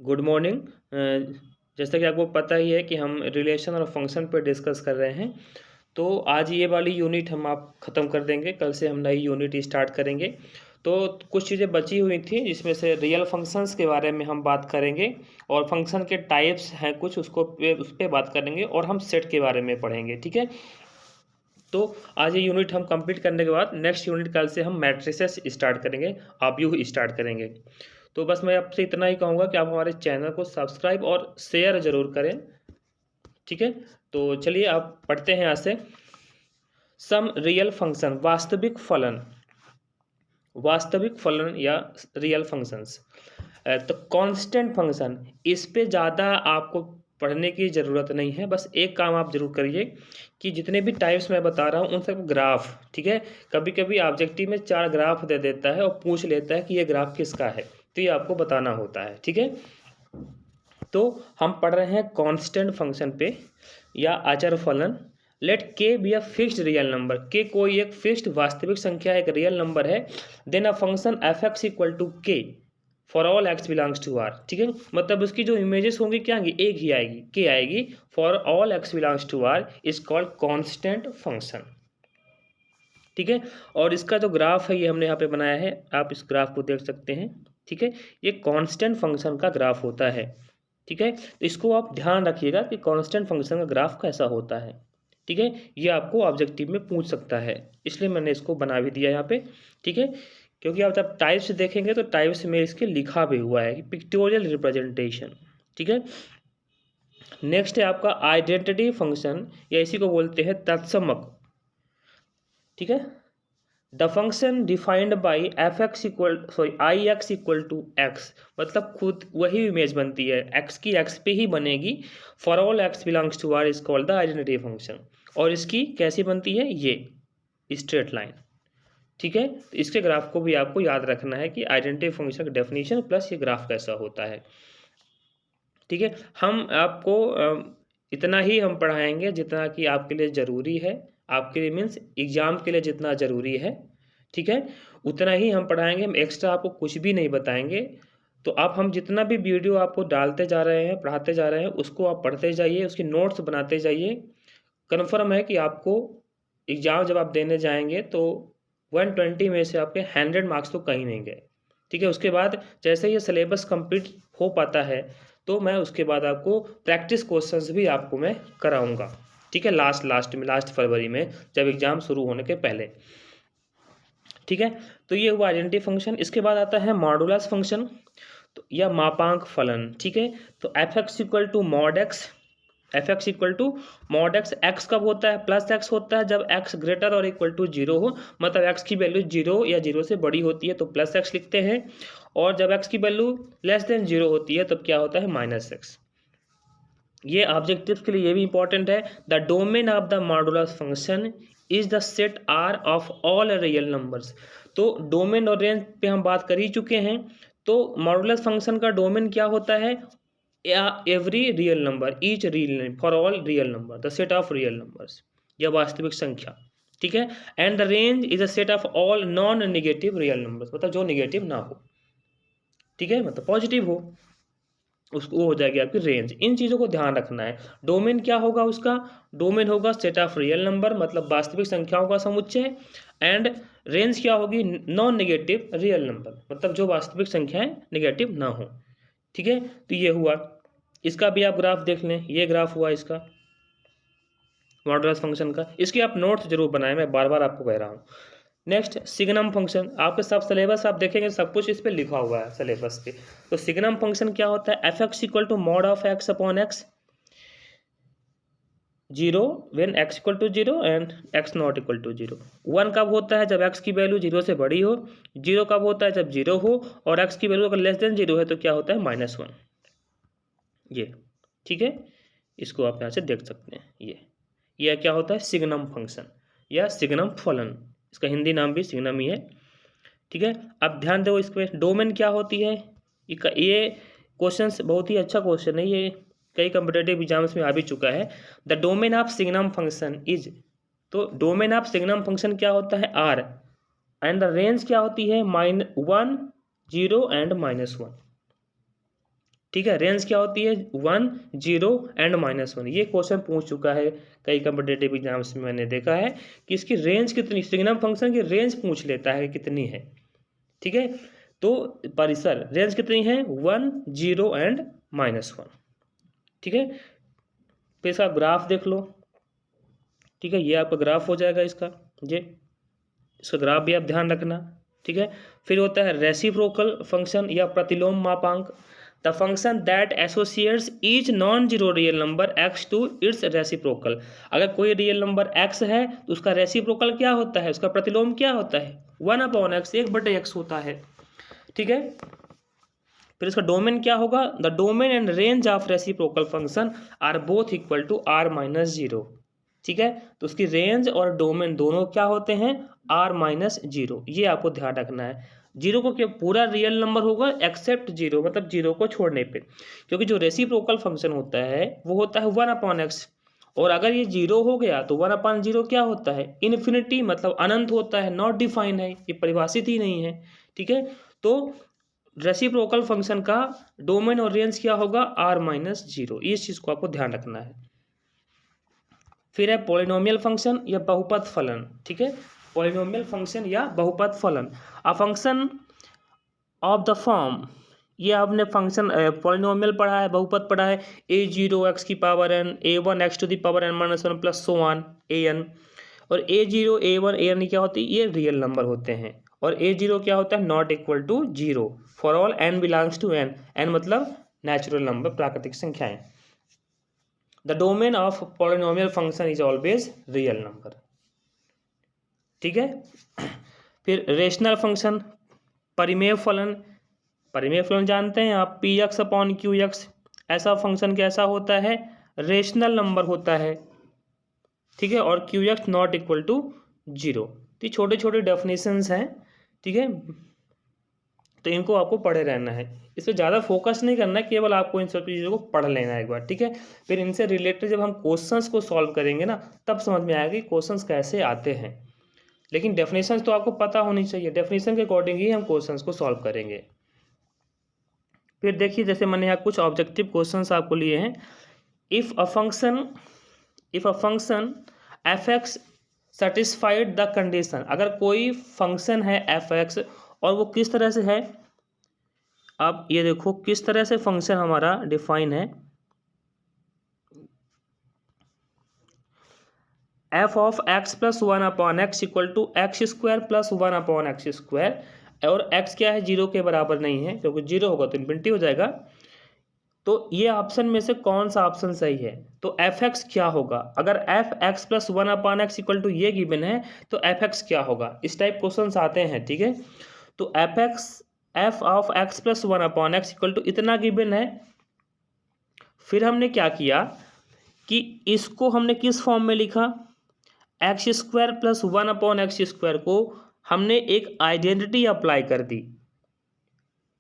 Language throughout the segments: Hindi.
Good morning. जैसा कि आपको पता ही है कि हम रिलेशन और फंक्शन पे डिस्कस कर रहे हैं। तो आज ये वाली यूनिट हम आप ख़त्म कर देंगे, कल से हम नई यूनिट स्टार्ट करेंगे। तो कुछ चीज़ें बची हुई थी जिसमें से रियल फंक्शंस के बारे में हम बात करेंगे और फंक्शन के टाइप्स हैं कुछ उसको उस पे बात करेंगे और हम सेट के बारे में पढ़ेंगे, ठीक है। तो आज ये यूनिट हम कंप्लीट करने के बाद नेक्स्ट यूनिट कल से हम मैट्रिसेस स्टार्ट करेंगे, आव्यूह स्टार्ट करेंगे। तो बस मैं आपसे इतना ही कहूँगा कि आप हमारे चैनल को सब्सक्राइब और शेयर ज़रूर करें, ठीक है। तो चलिए आप पढ़ते हैं यहाँ से। सम रियल फंक्शन, वास्तविक फलन या रियल फंक्शंस। तो कांस्टेंट फंक्शन, इस पे ज़्यादा आपको पढ़ने की ज़रूरत नहीं है। बस एक काम आप ज़रूर करिए कि जितने भी टाइप्स मैं बता रहा हूँ उन सब ग्राफ, ठीक है। कभी कभी ऑब्जेक्टिव में 4 ग्राफ दे देता है और पूछ लेता है कि ये ग्राफ किसका है, तो ये आपको बताना होता है, ठीक है। तो हम पढ़ रहे हैं कांस्टेंट फंक्शन पे या अचर फलन। Let k be a fixed real number, k कोई एक फिक्स्ड वास्तविक संख्या, एक रियल नंबर है। Then a function f x equal to k for all x belongs to R, ठीक है। मतलब उसकी जो इमेजेस होंगी क्या आएंगी, एक ही आएगी, के आएगी। For all x belongs to R is called constant function, ठीक है। और इसका जो ग्राफ है ये हमने यहाँ पे बनाया है, आप इस ग्राफ को देख सकते हैं, ठीक है। ये कांस्टेंट फंक्शन का ग्राफ होता है, ठीक है। तो इसको आप ध्यान रखिएगा कि कांस्टेंट फंक्शन का ग्राफ कैसा होता है, ठीक है। ये आपको ऑब्जेक्टिव में पूछ सकता है, इसलिए मैंने इसको बना भी दिया यहाँ पे, ठीक है। क्योंकि आप जब टाइप्स देखेंगे तो टाइप्स में इसके लिखा भी हुआ है कि पिक्टोरियल रिप्रेजेंटेशन, ठीक है। नेक्स्ट है आपका आइडेंटिटी फंक्शन, या इसी को बोलते हैं तत्समक, ठीक है। The function defined by f x equal I x equal to x, मतलब खुद वही इमेज बनती है, एक्स की एक्स पे ही बनेगी। For all x belongs to R is called the identity function. और इसकी कैसी बनती है, ये स्ट्रेट लाइन, ठीक है। तो इसके ग्राफ को भी आपको याद रखना है कि आइडेंटिटी फंक्शन का डेफिनेशन प्लस ये ग्राफ कैसा होता है, ठीक है। हम आपको इतना ही हम पढ़ाएंगे जितना कि आपके लिए ज़रूरी है, आपके लिए मीन्स एग्ज़ाम के लिए जितना ज़रूरी है, ठीक है, उतना ही हम पढ़ाएंगे। हम एक्स्ट्रा आपको कुछ भी नहीं बताएंगे। तो आप हम जितना भी वीडियो आपको डालते जा रहे हैं, पढ़ाते जा रहे हैं, उसको आप पढ़ते जाइए, उसकी नोट्स बनाते जाइए। कन्फर्म है कि आपको एग्ज़ाम जब आप देने जाएंगे तो 120 में से आपके 100 मार्क्स तो कहीं नहीं गए, ठीक है। उसके बाद जैसे ये सिलेबस कंप्लीट हो पाता है तो मैं उसके बाद आपको प्रैक्टिस क्वेश्चंस भी आपको मैं कराऊंगा, ठीक है। लास्ट फरवरी में जब एग्ज़ाम शुरू होने के पहले, ठीक है। तो ये हुआ आइडेंटिटी फंक्शन। इसके बाद आता है मॉडुलस फंक्शन, तो या मापांक फलन, ठीक है। तो f x equal to mod x, f x equal to mod x. X कब होता है, प्लस एक्स होता है जब एक्स ग्रेटर और इक्वल टू जीरो हो, मतलब एक्स की वैल्यू जीरो या जीरो से बड़ी होती है तो प्लस एक्स लिखते हैं, और जब एक्स की वैल्यू लेस देन जीरो होती है तब क्या होता है, माइनस एक्स। ये ऑब्जेक्टिव्स के लिए ये भी इंपॉर्टेंट है। The domain of the modulus function is the set R of all real numbers. तो डोमेन और रेंज पे हम बात कर ही चुके हैं। तो मॉडुलस फंक्शन का डोमेन क्या होता है, every real number, each real, for all real number, the set of real numbers, या वास्तविक संख्या, ठीक है। And the range is a set of all non negative real numbers, मतलब जो नेगेटिव ना हो, ठीक है, मतलब पॉजिटिव हो, उसको हो जाएगी आपकी रेंज। इन चीज़ों को ध्यान रखना है। डोमेन क्या होगा उसका, डोमेन होगा सेट ऑफ रियल नंबर, मतलब वास्तविक संख्याओं का समुच्चय। एंड रेंज क्या होगी, नॉन नेगेटिव रियल नंबर, मतलब जो वास्तविक संख्याएं नेगेटिव ना हो, ठीक है। तो ये हुआ, इसका भी आप ग्राफ देख लें, ये ग्राफ हुआ इसका मॉडुलस फंक्शन का। इसके आप नोट्स जरूर बनाएं, मैं बार बार आपको कह रहा हूँ। नेक्स्ट सिग्नम फंक्शन, आपके सब सिलेबस आप देखेंगे सब कुछ इस पे लिखा हुआ है सिलेबस पे। तो सिग्नम फंक्शन क्या होता है, f x equal to mod of x upon x, zero when x equal to zero and x not equal to zero. One कब होता है, जब एक्स की वैल्यू जीरो से बड़ी हो। जीरो कब होता है, जब जीरो हो, और एक्स की वैल्यू अगर लेस देन जीरो है तो क्या होता है, -1। ये ठीक है, इसको आप यहाँ से देख सकते हैं। ये क्या होता है, सिग्नम फंक्शन या सिग्नम फलन, इसका हिंदी नाम भी सिग्नम ही है, ठीक है। अब ध्यान दो, इस पे डोमेन क्या होती है। ये क्वेश्चन बहुत ही अच्छा क्वेश्चन है, ये कई कम्पिटेटिव एग्जाम्स में आ भी चुका है। The domain of signum function is, तो डोमेन ऑफ सिग्नम फंक्शन क्या होता है, आर, एंड द रेंज क्या होती है, -1, 0 एंड -1, ठीक है। रेंज क्या होती है 1, 0 एंड -1। ये क्वेश्चन पूछ चुका है कई कॉम्पिटिटिव एग्जाम्स में, मैंने देखा है कि इसकी रेंज कितनी, सिग्नम फंक्शन की रेंज पूछ लेता है कितनी है। ठीक है, तो परिसर रेंज कितनी है 1, 0 एंड -1। ठीक है, फिर इसका ग्राफ देख लो। ठीक है, ये आपका ग्राफ हो जाएगा इसका, ये इसका ग्राफ भी आप ध्यान रखना। ठीक है, फिर होता है रेसिप्रोकल फंक्शन या प्रतिलोम मापांक, the function that associates each non zero real number x to its reciprocal. अगर कोई रियल नंबर x है तो उसका रेसिप्रोकल क्या होता है, उसका प्रतिलोम क्या होता है 1/x, 1/x होता है। ठीक है, फिर इसका डोमेन क्या होगा, the domain and range of reciprocal function are both equal to r-0। ठीक है, तो उसकी रेंज और डोमेन दोनों क्या होते हैं r-0। ये आपको ध्यान रखना है। जीरो को क्या पूरा रियल नंबर होगा एक्सेप्ट जीरो, मतलब जीरो को छोड़ने पे, क्योंकि जो रेसिप्रोकल फंक्शन होता है वो होता है 1/x, और अगर ये जीरो हो गया तो 1/0 क्या होता है इन्फिनिटी, मतलब अनंत होता है, नॉट डिफाइन है, ये परिभाषित ही नहीं है। ठीक है, तो रेसिप्रोकल फंक्शन का डोमेन और रेंज क्या होगा r-0, इस चीज को आपको ध्यान रखना है। फिर है पॉलिनोमियल फंक्शन या बहुपद फलन। ठीक है, पॉलिनोमियल फंक्शन या बहुपद फलन, a function of the form, ये आपने फंक्शन पॉलिनोमियल पढ़ा है, बहुपद पढ़ा है, a0 x n, a1 x n -1 plus so on an, और a0 a1 an क्या होती है, ये रियल नंबर होते हैं, और a0 क्या होता है not equal to 0 for all n belongs to n, n मतलब नेचुरल नंबर, प्राकृतिक संख्याएं। The domain of polynomial function is always real number. ठीक है, फिर रेशनल फंक्शन, परिमेय फलन, परिमेय फलन जानते हैं आप, px/qx, ऐसा फंक्शन कैसा होता है रेशनल नंबर होता है। ठीक है, और qx नॉट इक्वल टू 0। तो छोटे छोटे डेफिनेशंस हैं। ठीक है, तो इनको आपको पढ़े रहना है, इस पर ज़्यादा फोकस नहीं करना है, केवल आपको इन सब चीज़ों को पढ़ लेना है एक बार। ठीक है, फिर इनसे रिलेटेड जब हम क्वेश्चंस को सॉल्व करेंगे ना, तब समझ में आएगा कि क्वेश्चंस कैसे आते हैं, लेकिन डेफिनेशंस तो आपको पता होनी चाहिए, डेफिनेशन के अकॉर्डिंग ही हम क्वेश्चंस को सॉल्व करेंगे। फिर देखिए, जैसे मैंने यहाँ कुछ ऑब्जेक्टिव क्वेश्चंस आपको लिए हैं। If a function f(x) satisfied the condition, अगर कोई फंक्शन है f(x) और वो किस तरह से है, आप ये देखो किस तरह से फंक्शन हमारा डिफाइन है, f of x + 1/x equal to x² + 1/x², और x क्या है 0 के बराबर नहीं है, क्योंकि 0 होगा तो इन्फिनिटी हो जाएगा। तो ये ऑप्शन में से कौन सा ऑप्शन सही है, तो f(x) क्या होगा, अगर f(x + 1/x इक्वल टू ये गिवन है तो f(x) क्या होगा, इस टाइप क्वेश्चंस आते हैं। ठीक है, तो f of x + 1/x equal to इतना गिवन है। फिर हमने क्या किया कि इसको हमने किस फॉर्म में लिखा, x² + 1/x² को हमने एक आइडेंटिटी अप्लाई कर दी।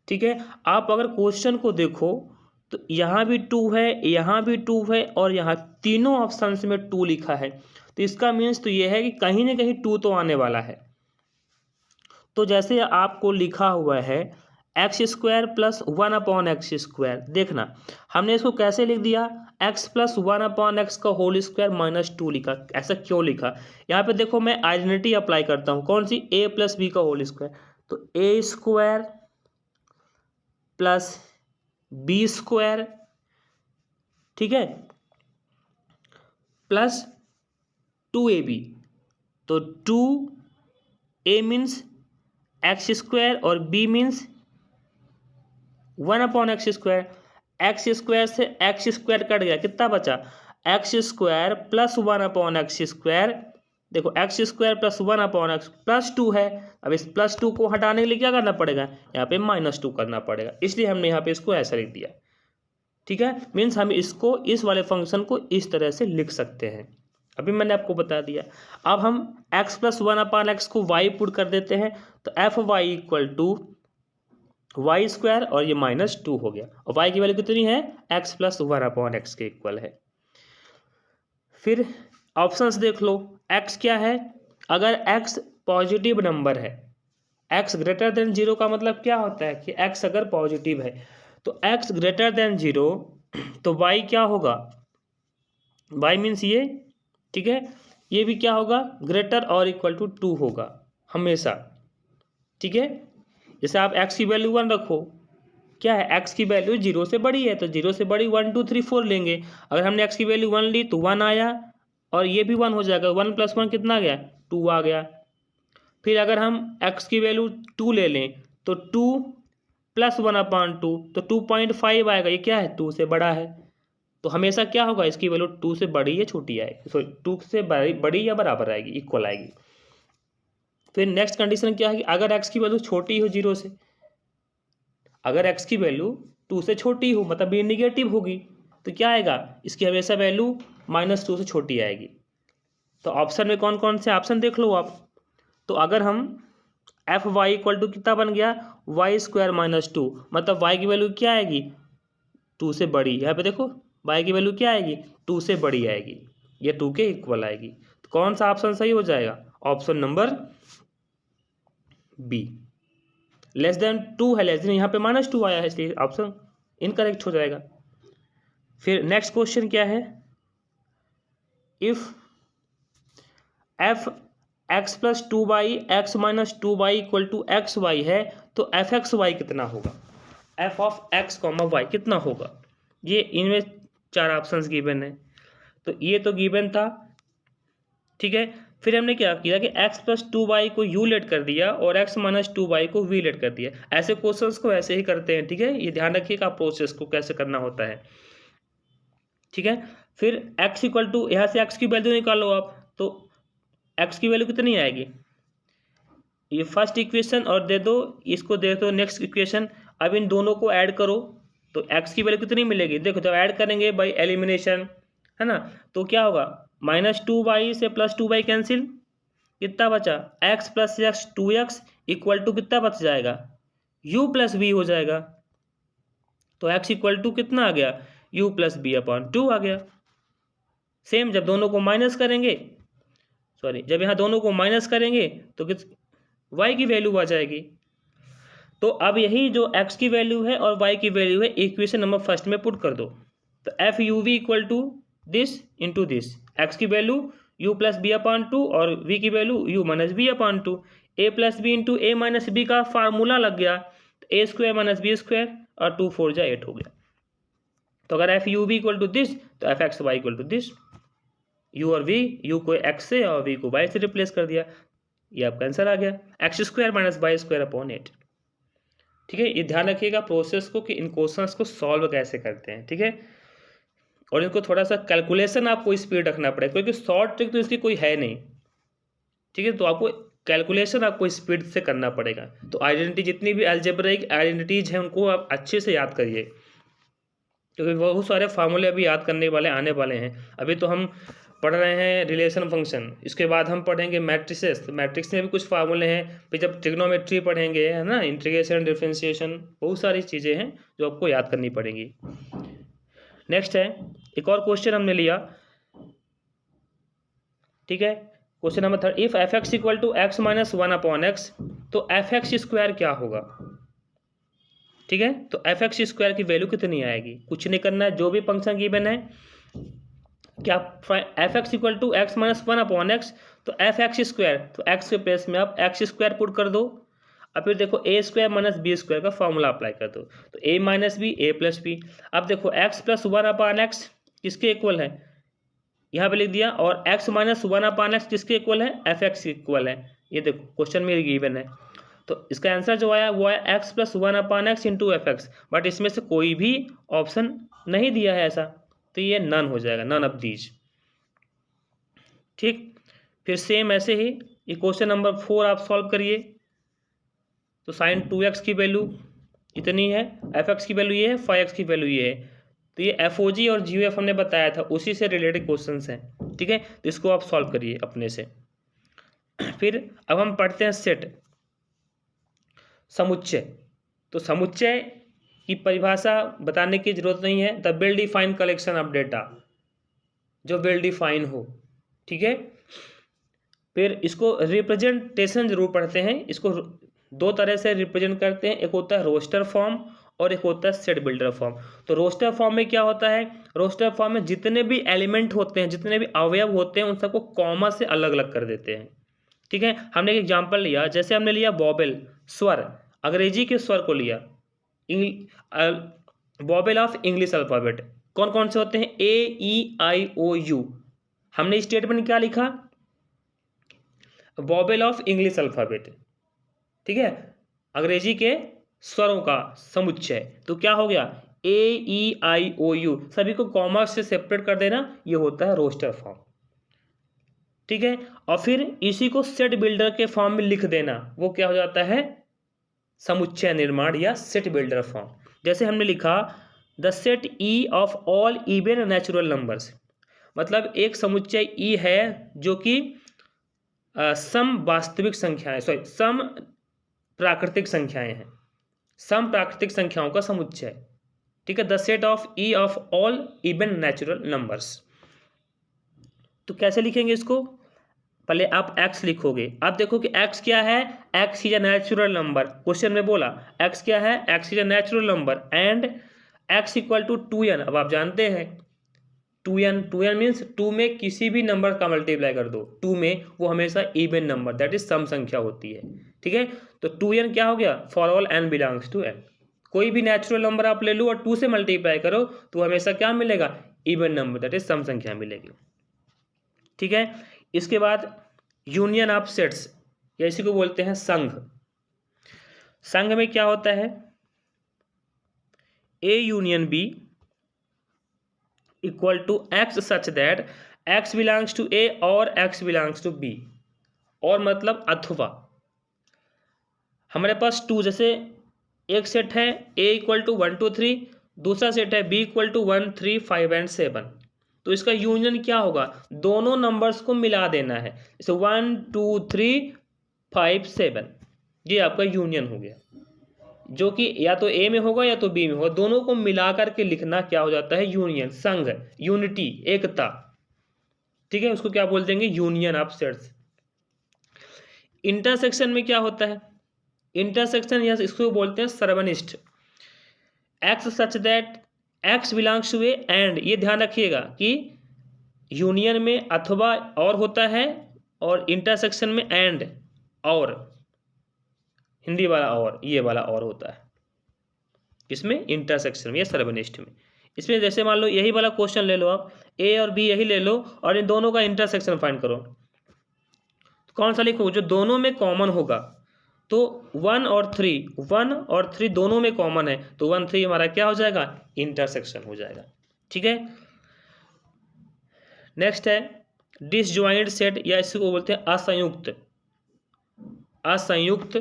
ठीक है, आप अगर क्वेश्चन को देखो तो यहाँ भी 2 है, यहाँ भी 2 है, और यहाँ तीनों ऑप्शंस में 2 लिखा है, तो इसका मीन्स तो ये है कि कहीं ना कहीं 2 तो आने वाला है। तो जैसे आपको लिखा हुआ है x² + 1/x², देखना हमने इसको कैसे लिख दिया, x + 1/x का होल स्क्वायर -2 लिखा। ऐसा क्यों लिखा, यहाँ पे देखो मैं आइडेंटिटी अप्लाई करता हूँ, कौन सी, a + b का होल स्क्वायर, तो a² + b², ठीक है, प्लस 2ab, तो 2a मीन्स x² और b मीन्स 1/x², x² से x² कट गया, कितना बचा x² + 1/x², देखो x² + 1/x +2 है, अब इस +2 को हटाने के लिए क्या करना पड़ेगा, यहाँ पे -2 करना पड़ेगा, इसलिए हमने यहाँ पे इसको ऐसा लिख दिया। ठीक है, मीन्स हम इसको इस वाले फंक्शन को इस तरह से लिख सकते हैं, अभी मैंने आपको बता दिया। अब हम x + 1/x को y पुट कर देते हैं, तो fy इक्वल टू y² और ये -2 हो गया, और y की वैल्यू कितनी है x + 1/x के इक्वल है। फिर ऑप्शंस देख लो, x क्या है, अगर x पॉजिटिव नंबर है, x > 0 का मतलब क्या होता है कि x अगर पॉजिटिव है तो x ग्रेटर देन 0 तो y क्या होगा, y मीन्स ये, ठीक है, ये भी क्या होगा, ग्रेटर और इक्वल टू 2 होगा हमेशा, ठीक है। जैसे आप x की वैल्यू 1 रखो, क्या है, x की वैल्यू 0 से बड़ी है तो 0 से बड़ी 1 2 3 4 लेंगे। अगर हमने x की वैल्यू 1 ली तो 1 आया और ये भी 1 हो जाएगा, 1 + 1 कितना आ गया, 2 आ गया। फिर अगर हम x की वैल्यू 2 ले लें तो 2 + 1/2 तो 2.5 आएगा, ये क्या है, 2 से बड़ा है। तो हमेशा क्या होगा, इसकी वैल्यू 2 से बड़ी या छोटी आएगी, सॉरी 2 से बड़ी या बराबर आएगी, इक्वल आएगी। फिर नेक्स्ट कंडीशन क्या है कि अगर x की वैल्यू छोटी हो 0 से, अगर x की वैल्यू 2 से छोटी हो मतलब ये निगेटिव होगी तो क्या आएगा, इसकी हमेशा वैल्यू -2 से छोटी आएगी। तो ऑप्शन में कौन कौन से ऑप्शन देख लो आप। तो अगर हम fy = कितना बन गया, y² - 2 मतलब y की वैल्यू क्या आएगी, 2 से बड़ी। यहाँ पे देखो y की वैल्यू क्या आएगी, 2 से बड़ी आएगी, ये 2 के इक्वल आएगी। तो कौन सा ऑप्शन सही हो जाएगा, option number B. Less than 2 है, लेस देन यहाँ पे -2 आया है इसलिए ऑप्शन इनकरेक्ट हो जाएगा। फिर नेक्स्ट क्वेश्चन क्या है, if f x + 2y x - 2y = xy है तो fxy कितना होगा, f(x, y) कितना होगा। ये इनमें 4 ऑप्शंस गिवन है, तो ये तो गिवन था, ठीक है। फिर हमने क्या किया कि x + 2y को u लेट कर दिया और x - 2y को v लेट कर दिया। ऐसे क्वेश्चंस को ऐसे ही करते हैं, ठीक है, ये ध्यान रखिएगा प्रोसेस को कैसे करना होता है, ठीक है। फिर x = यहाँ से x की वैल्यू निकालो आप, तो x की वैल्यू कितनी आएगी, ये फर्स्ट इक्वेशन और दे दो, इसको दे दो नेक्स्ट इक्वेशन। अब इन दोनों को ऐड करो तो x की वैल्यू कितनी मिलेगी, देखो जब ऐड करेंगे बाई एलिमिनेशन, है ना, तो क्या होगा, -2y से +2y कैंसिल, कितना बचा, x + x 2x = कितना बच जाएगा, u + v हो जाएगा। तो x = कितना आ गया, u + v/2 आ गया। सेम जब दोनों को माइनस करेंगे, सॉरी जब यहाँ दोनों को माइनस करेंगे तो y की वैल्यू आ जाएगी। तो अब यही जो x की वैल्यू है और y की वैल्यू है इक्वेशन नंबर फर्स्ट में पुट कर दो। तो f(u_v) = this into this, x की वैल्यू u + b/2 और v की value u - v/2, a + b into a - b का फार्मूला लग गया, तो a² - b² और 2 4 जा 8 हो गया। तो अगर f(u_v) = दिस तो fxy = दिस, u और v, u को x से और v को y से रिप्लेस कर दिया, ये आपका आंसर आ गया, x² - y² 8। ठीक है, ये ध्यान रखिएगा प्रोसेस को कि इन क्वेश्चंस को सॉल्व कैसे करते हैं, ठीक है। और इनको थोड़ा सा कैलकुलेशन आपको स्पीड रखना पड़ेगा क्योंकि शॉर्ट ट्रिक तो इसकी कोई है नहीं, ठीक है, तो आपको कैलकुलेशन आपको स्पीड से करना पड़ेगा। तो आइडेंटिटी जितनी भी अलजेब्रिक आइडेंटिटीज हैं उनको आप अच्छे से याद करिए क्योंकि बहुत सारे फार्मूले अभी याद करने वाले आने वाले हैं। अभी तो हम पढ़ रहे हैं रिलेशन फंक्शन, इसके बाद हम पढ़ेंगे मैट्रिसेस, तो मैट्रिक्स में भी कुछ फार्मूले हैं, फिर जब ट्रिग्नोमेट्री पढ़ेंगे, है ना, इंटीग्रेशन, डिफरेंशिएशन, बहुत सारी चीज़ें हैं जो आपको याद करनी पड़ेंगी। नेक्स्ट है एक और क्वेश्चन हमने लिया, ठीक है, question number 3, if f(x) = x - 1/x तो fx² क्या होगा, ठीक है। तो fx² की वैल्यू कितनी आएगी, कुछ नहीं करना है, जो भी फंक्शन गिवन है क्या, fx = x - 1/x तो fx², तो x के प्लेस में आप x² पुट कर दो। अब फिर देखो a² - b² का फॉर्मूला अप्लाई कर दो, तो a - b a + b। अब देखो x + 1/x किसके इक्वल है, यहाँ पे लिख दिया, और x - 1/x किसके इक्वल है, fx इक्वल है। ये देखो क्वेश्चन में गिवन है, तो इसका आंसर जो आया वो है x + 1/x into fx, but इसमें से कोई भी ऑप्शन नहीं दिया है ऐसा, तो ये नन हो जाएगा, नन ऑफ दीज, ठीक। फिर सेम ऐसे ही ये क्वेश्चन नंबर 4 आप सॉल्व करिए। तो sin 2x की वैल्यू इतनी है, fx की वैल्यू ये है, phi x की वैल्यू ये है, तो ये FOG और GOF हमने बताया था, उसी से रिलेटेड क्वेश्चंस हैं, ठीक है, तो इसको आप सॉल्व करिए अपने से। फिर अब हम पढ़ते हैं सेट, समुच्चय। तो समुच्चय की परिभाषा बताने की जरूरत नहीं है, the well defined collection of data, जो वेल डिफाइन हो, ठीक है। फिर इसको रिप्रेजेंटेशन जरूर पढ़ते हैं, इसको 2 तरह से रिप्रेजेंट करते हैं, एक होता है रोस्टर फॉर्म और एक होता है सेट बिल्डर फॉर्म। तो रोस्टर फॉर्म में क्या होता है, रोस्टर फॉर्म में जितने भी एलिमेंट होते हैं, जितने भी अवयव होते हैं, उन सबको कॉमा से अलग अलग कर देते हैं। ठीक है, हमने एक एग्जाम्पल लिया, जैसे हमने लिया वॉवेल स्वर, अंग्रेजी के स्वर को लिया, वॉवेल ऑफ इंग्लिश अल्फाबेट कौन कौन से होते हैं, ए ई आई ओ यू। हमने स्टेटमेंट क्या लिखा, वॉवेल ऑफ इंग्लिश अल्फाबेट। ठीक है, अंग्रेजी के स्वरों का समुच्चय। तो क्या हो गया, ए ई आई ओ यू, सभी को कॉमा से सेपरेट कर देना, ये होता है रोस्टर फॉर्म। ठीक है, और फिर इसी को सेट बिल्डर के फॉर्म में लिख देना, वो क्या हो जाता है, समुच्चय निर्माण या सेट बिल्डर फॉर्म। जैसे हमने लिखा the set E of all even natural numbers, मतलब एक समुच्चय ई है जो कि सम वास्तविक संख्याएं, सम प्राकृतिक संख्याएं हैं, सम प्राकृतिक संख्याओं का समुच्चय। ठीक है, the set of E of all even natural numbers. तो कैसे लिखेंगे इसको, पहले आप x लिखोगे। आप देखो कि x क्या है, x is a natural number, question में बोला x क्या है, x is a natural number and x equal to 2n। अब आप जानते हैं 2n, 2n मीन्स 2 में किसी भी नंबर का मल्टीप्लाई कर दो, 2 में वो हमेशा इवन नंबर दैट इज सम संख्या होती है। ठीक है, तो 2n क्या हो गया, for all n belongs to n। कोई भी नेचुरल नंबर आप ले लो और 2 से मल्टीप्लाई करो तो हमेशा क्या मिलेगा, इवन नंबर दैट इज सम संख्या मिलेगी। ठीक है, इसके बाद यूनियन ऑफ सेट्स, या इसी को बोलते हैं संघ। संघ में क्या होता है, A union B equal to x such that x belongs to A और एक्स बिलोंग्स टू बी। और मतलब अथवा, हमारे पास 2, जैसे एक सेट है ए इक्वल टू 1 2 3, दूसरा सेट है बी इक्वल टू 1 3 5 एंड 7। तो इसका यूनियन क्या होगा, दोनों नंबर्स को मिला देना है, जैसे 1 2 3 5 7, ये आपका यूनियन हो गया, जो कि या तो ए में होगा या तो बी में होगा, दोनों को मिला करके लिखना क्या हो जाता है, यूनियन, संघ, यूनिटी, एकता। ठीक है, उसको क्या बोल देंगे, यूनियन ऑफ सेट्स। इंटरसेक्शन में क्या होता है, इंटरसेक्शन या इसको बोलते हैं सर्वनिष्ठ। X such that x belongs to A and, ये ध्यान रखिएगा कि यूनियन में अथवा और होता है और इंटरसेक्शन में एंड और, हिंदी वाला और, ये वाला और होता है इसमें इंटरसेक्शन में या सर्वनिष्ठ में। इसमें जैसे मान लो यही वाला क्वेश्चन ले लो आप, ए और बी यही ले लो और इन दोनों का इंटरसेक्शन फाइंड करो, कौन सा लिखो, जो दोनों में कॉमन होगा। तो 1 और 3 दोनों में कॉमन है, तो 1 3 हमारा क्या हो जाएगा, इंटरसेक्शन हो जाएगा। ठीक है, नेक्स्ट है डिसजॉइंट सेट, या इसको बोलते हैं असंयुक्त, असंयुक्त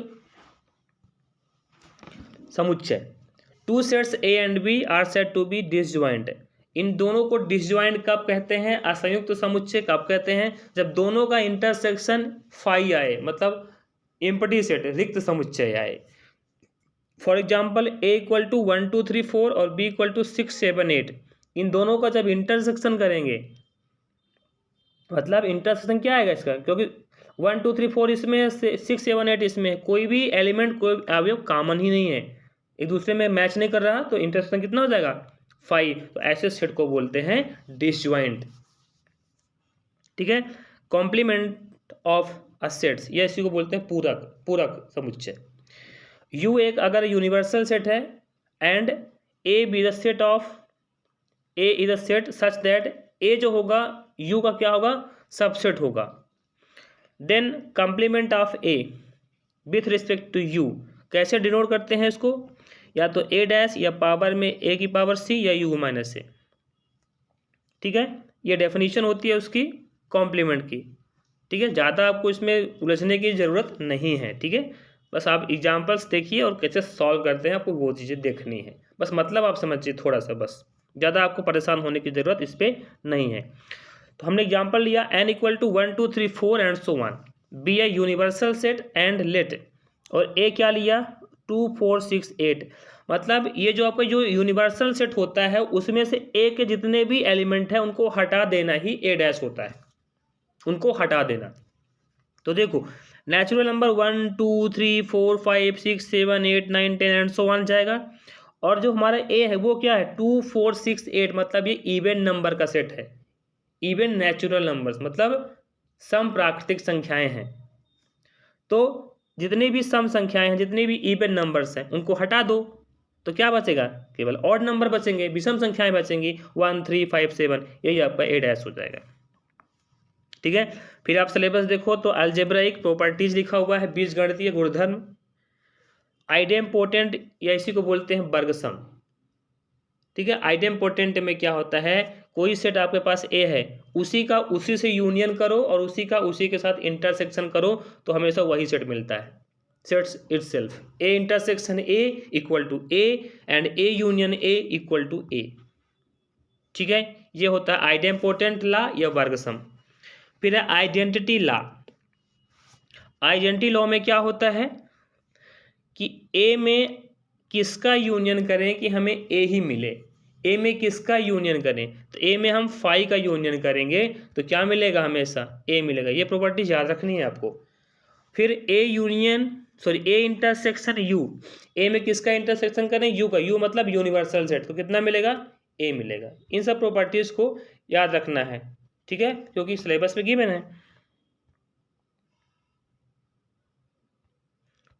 समुच्चय। 2 sets A and B are said to be disjoint. इन दोनों को डिसजॉइंट कब कहते हैं, असंयुक्त समुच्चय कब कहते हैं, जब दोनों का इंटरसेक्शन फाई आए, मतलब एम्प्टी सेट, रिक्त समुच्चय आए। For example A equal to 1 2 3 4 और बी इक्वल टू 6 7 8, इन दोनों का जब इंटरसेक्शन करेंगे, मतलब इंटरसेक्शन क्या आएगा इसका, क्योंकि 1 2 3 4 इसमें, 6 7 8 इसमें, कोई भी एलिमेंट, कोई अवयव कॉमन ही नहीं है, एक दूसरे में मैच नहीं कर रहा, तो इंटरसेक्शन कितना हो जाएगा, 5। तो ऐसे सेट को बोलते हैं डिसजॉइंट। ठीक है, कॉम्प्लीमेंट ऑफ सेट्स, या इसी को बोलते हैं पूरक, पूरक समुच्चय। यू एक अगर यूनिवर्सल सेट है and A be the set of, A is a set such that A जो होगा यू का क्या होगा, सबसेट होगा, then complement of A with respect to U, कैसे डिनोट करते हैं इसको, या तो ए डैश या पावर में ए की पावर सी या यू माइनस ए। ठीक है, ये डेफिनेशन होती है उसकी कॉम्प्लीमेंट की। ठीक है, ज़्यादा आपको इसमें उलझने की ज़रूरत नहीं है। ठीक है, बस आप एग्जाम्पल्स देखिए और कैसे सॉल्व करते हैं, आपको वो चीज़ें देखनी है, बस मतलब आप समझिए थोड़ा सा, बस ज़्यादा आपको परेशान होने की ज़रूरत इस पर नहीं है। तो हमने एग्जाम्पल लिया n equal to 1 2 3 4 and so on, be a universal set and let, और ए क्या लिया 2 4 6 8, मतलब ये जो आपका जो यूनिवर्सल सेट होता है उसमें से ए के जितने भी एलिमेंट हैं उनको हटा देना ही ए डैश होता है, उनको हटा देना। तो देखो natural number 1 2 3 4 5 6 7 8 9 10 and so one जाएगा, और जो हमारा ए है वो क्या है 2 4 6 8, मतलब ये इवन नंबर का सेट है। इवन नेचुरल नंबर्स मतलब सम प्राकृतिक संख्याएं हैं। तो जितनी भी सम संख्याएं हैं, जितनी भी इवन नंबर्स हैं, उनको हटा दो तो क्या बचेगा, केवल ऑड नंबर बचेंगे, विषम संख्याएं बचेंगी 1 3 5 7, यही आपका ए डैश हो जाएगा। ठीक है, फिर आप सिलेबस देखो तो अलजेब्राइक प्रॉपर्टीज लिखा हुआ है, बीजगणितीय गुणधर्म, आइडेम्पोटेंट या इसी को बोलते हैं वर्गसम। ठीक है, आइडेम्पोटेंट में क्या होता है, कोई सेट आपके पास ए है, उसी का उसी से यूनियन करो और उसी का उसी के साथ इंटरसेक्शन करो तो हमेशा वही सेट मिलता है। Sets itself A intersection A equal to A and A union A equal to A. ठीक है, ये होता है आइडेम्पोटेंट लॉ या वर्गसम। फिर है आइडेंटिटी लॉ। आइडेंटिटी लॉ में क्या होता है कि ए में किसका यूनियन करें कि हमें ए ही मिले, ए में किसका यूनियन करें, तो ए में हम फाई का यूनियन करेंगे तो क्या मिलेगा, हमेशा ए मिलेगा। ये प्रॉपर्टी याद रखनी है आपको। फिर ए इंटरसेक्शन यू, ए में किसका इंटरसेक्शन करें, यू का, यू मतलब यूनिवर्सल सेट, तो कितना मिलेगा, ए मिलेगा। इन सब प्रॉपर्टीज को याद रखना है। ठीक है, क्योंकि सिलेबस में गिवन है।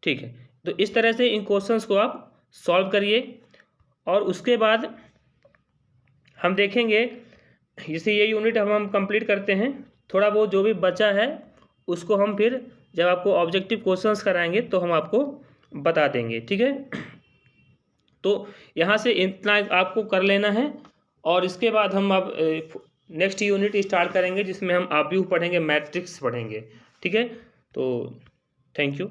ठीक है, तो इस तरह से इन क्वेश्चंस को आप सॉल्व करिए और उसके बाद हम देखेंगे, जैसे ये यूनिट हम कंप्लीट करते हैं, थोड़ा बहुत जो भी बचा है उसको हम फिर जब आपको ऑब्जेक्टिव क्वेश्चंस कराएंगे तो हम आपको बता देंगे। ठीक है, तो यहाँ से इतना आपको कर लेना है और इसके बाद हम अब नेक्स्ट यूनिट स्टार्ट करेंगे जिसमें हम आव्यूह पढ़ेंगे, मैट्रिक्स पढ़ेंगे। ठीक है, तो थैंक यू।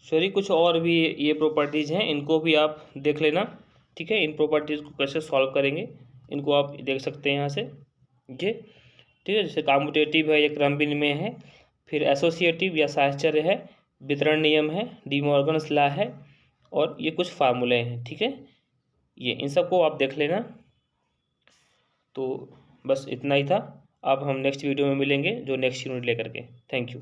सॉरी, कुछ और भी ये प्रॉपर्टीज़ हैं, इनको भी आप देख लेना। ठीक है, इन प्रॉपर्टीज़ को कैसे सॉल्व करेंगे इनको आप देख सकते हैं यहाँ से ये। ठीक है, जैसे कॉम्पिटेटिव है, ये क्रम विनिमय है, फिर एसोसिएटिव या साहचर्य है, वितरण नियम है, डी मॉर्गन्स लॉ है, और ये कुछ फार्मूले हैं। ठीक है, ये इन सबको आप देख लेना। तो बस इतना ही था। अब हम नेक्स्ट वीडियो में मिलेंगे जो नेक्स्ट यूनिट लेकर के। Thank you.